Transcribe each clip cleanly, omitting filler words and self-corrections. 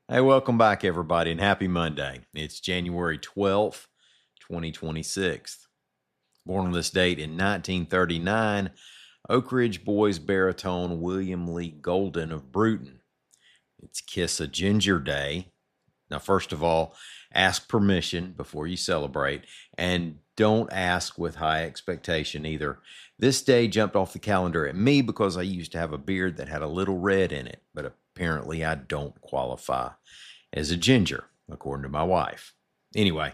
Hey, welcome back, everybody, and happy Monday. It's January 12th, 2026. Born on this date in 1939, Oak Ridge Boys baritone William Lee Golden of Bruton. It's Kiss a Ginger Day. Now, first of all, ask permission before you celebrate, and don't ask with high expectation either. This day jumped off the calendar at me because I used to have a beard that had a little red in it, but apparently I don't qualify as a ginger, according to my wife. Anyway,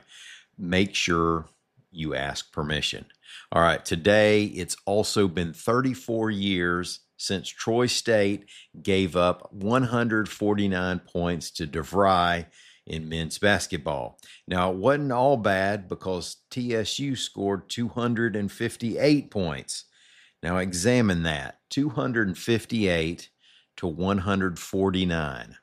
make sure you ask permission. All right, today it's also been 34 years since Troy State gave up 149 points to DeVry in men's basketball. Now, it wasn't all bad because TSU scored 258 points. Now, examine that 258 to 149.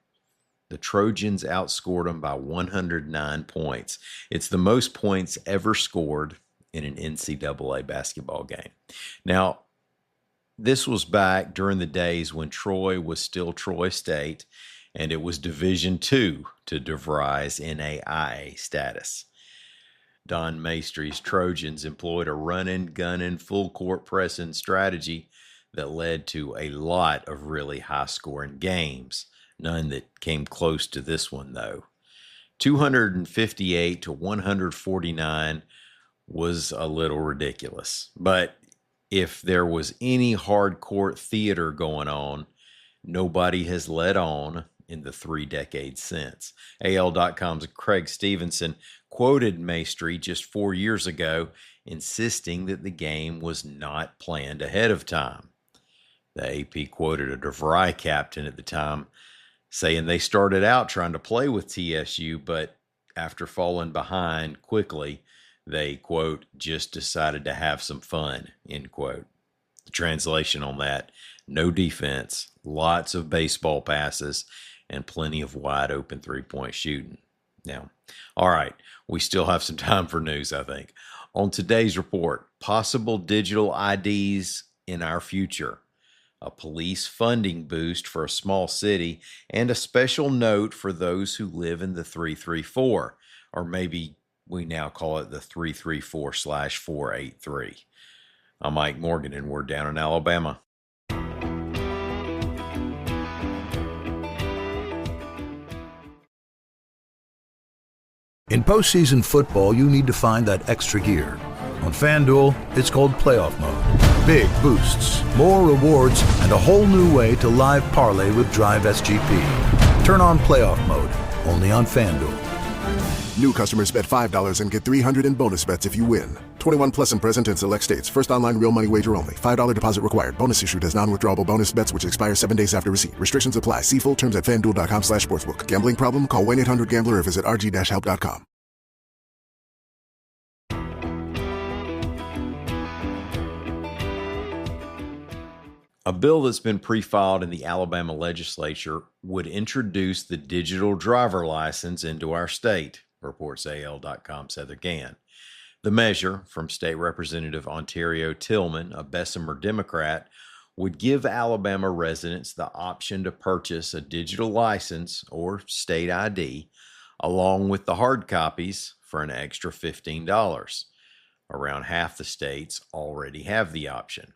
The Trojans outscored them by 109 points. It's the most points ever scored in an NCAA basketball game. Now, this was back during the days when Troy was still Troy State, and it was Division II to DeVry's NAIA status. Don Maestry's Trojans employed a running, gunning, full court pressing strategy that led to a lot of really high-scoring games. None that came close to this one, though. 258 to 149 was a little ridiculous. But if there was any hard court theater going on, nobody has led on in the 3 decades since. AL.com's Craig Stevenson quoted Maestry just 4 years ago, insisting that the game was not planned ahead of time. The AP quoted a DeVry captain at the time saying they started out trying to play with TSU, but after falling behind quickly, they, quote, just decided to have some fun, end quote. The translation on that, no defense, lots of baseball passes, and plenty of wide open three-point shooting. Now, all right, we still have some time for news, I think. On today's report, possible digital IDs in our future, a police funding boost for a small city, and a special note for those who live in the 334, or maybe we now call it the 334/483. I'm Mike Morgan, and we're down in Alabama. In postseason football, you need to find that extra gear. On FanDuel, it's called Playoff Mode. Big boosts, more rewards, and a whole new way to live parlay with Drive SGP. Turn on Playoff Mode, only on FanDuel. New customers bet $5 and get $300 in bonus bets if you win. 21 plus and present in select states. First online real money wager only. $5 deposit required. Bonus issued as non-withdrawable bonus bets which expire 7 days after receipt. Restrictions apply. See full terms at FanDuel.com/sportsbook. Gambling problem? Call 1-800-GAMBLER or visit rg-help.com. A bill that's been pre-filed in the Alabama legislature would introduce the digital driver license into our state, reports AL.com's Heather Gann. The measure, from State Representative Ontario Tillman, a Bessemer Democrat, would give Alabama residents the option to purchase a digital license or state ID along with the hard copies for an extra $15. Around half the states already have the option.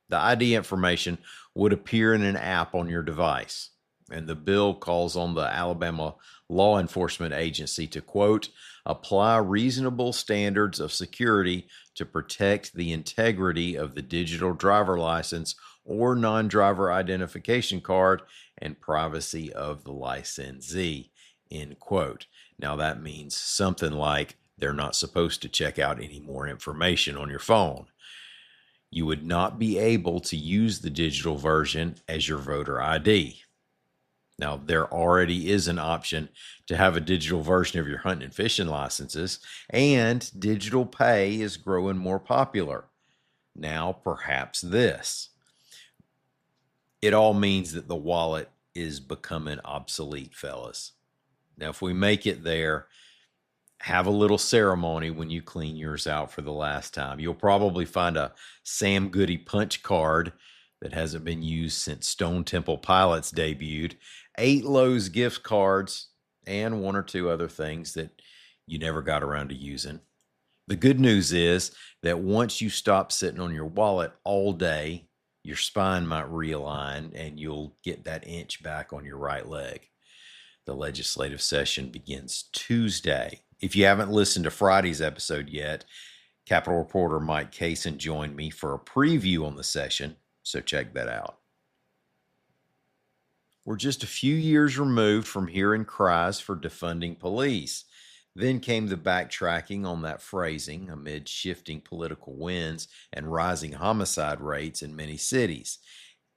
The ID information would appear in an app on your device, and the bill calls on the Alabama Law Enforcement Agency to, quote, apply reasonable standards of security to protect the integrity of the digital driver license or non-driver identification card and privacy of the licensee, end quote. Now that means something like they're not supposed to check out any more information on your phone. You would not be able to use the digital version as your voter ID. Now, there already is an option to have a digital version of your hunting and fishing licenses, and digital pay is growing more popular. Now, perhaps this. It all means that the wallet is becoming obsolete, fellas. Now, if we make it there, have a little ceremony when you clean yours out for the last time. You'll probably find a Sam Goody punch card that hasn't been used since Stone Temple Pilots debuted, 8 Lowe's gift cards and one or two other things that you never got around to using. The good news is that once you stop sitting on your wallet all day, your spine might realign and you'll get that inch back on your right leg. The legislative session begins Tuesday. If you haven't listened to Friday's episode yet, Capitol reporter Mike Kaysen joined me for a preview on the session, so check that out. We're just a few years removed from hearing cries for defunding police. Then came the backtracking on that phrasing amid shifting political winds and rising homicide rates in many cities.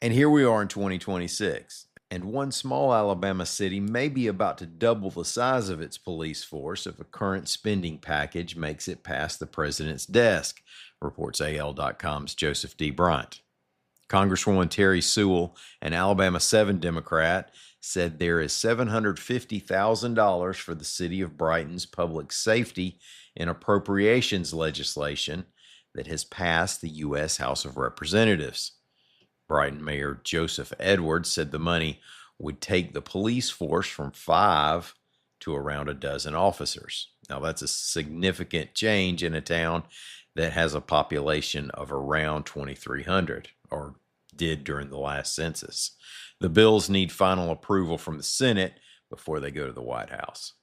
And here we are in 2026. And one small Alabama city may be about to double the size of its police force if a current spending package makes it past the president's desk, reports AL.com's Joseph D. Bryant. Congresswoman Terry Sewell, an Alabama 7 Democrat, said there is $750,000 for the city of Brighton's public safety and appropriations legislation that has passed the U.S. House of Representatives. Brighton Mayor Joseph Edwards said the money would take the police force from 5 to around a dozen officers. Now, that's a significant change in a town that has a population of around 2,300, or did during the last census. The bills need final approval from the Senate before they go to the White House.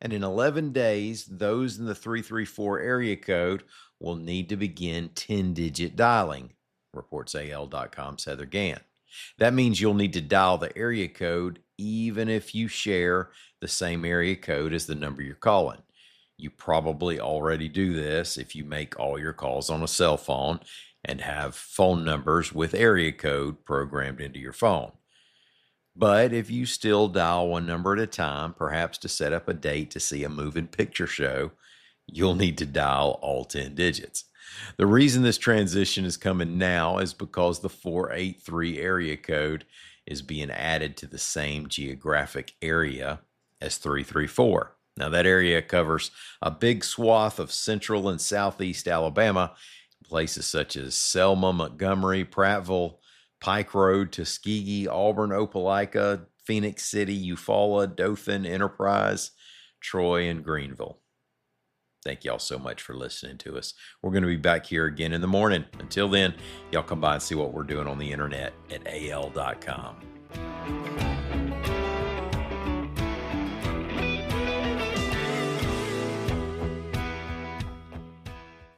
And in 11 days, those in the 334 area code will need to begin 10-digit dialing, reports AL.com's Heather Gann. That means you'll need to dial the area code even if you share the same area code as the number you're calling. You probably already do this if you make all your calls on a cell phone and have phone numbers with area code programmed into your phone. But if you still dial one number at a time, perhaps to set up a date to see a moving picture show, you'll need to dial all 10 digits. The reason this transition is coming now is because the 483 area code is being added to the same geographic area as 334. Now, that area covers a big swath of central and southeast Alabama, places such as Selma, Montgomery, Prattville, Pike Road, Tuskegee, Auburn, Opelika, Phoenix City, Eufaula, Dothan, Enterprise, Troy, and Greenville. Thank y'all so much for listening to us. We're going to be back here again in the morning. Until then, y'all come by and see what we're doing on the internet at al.com.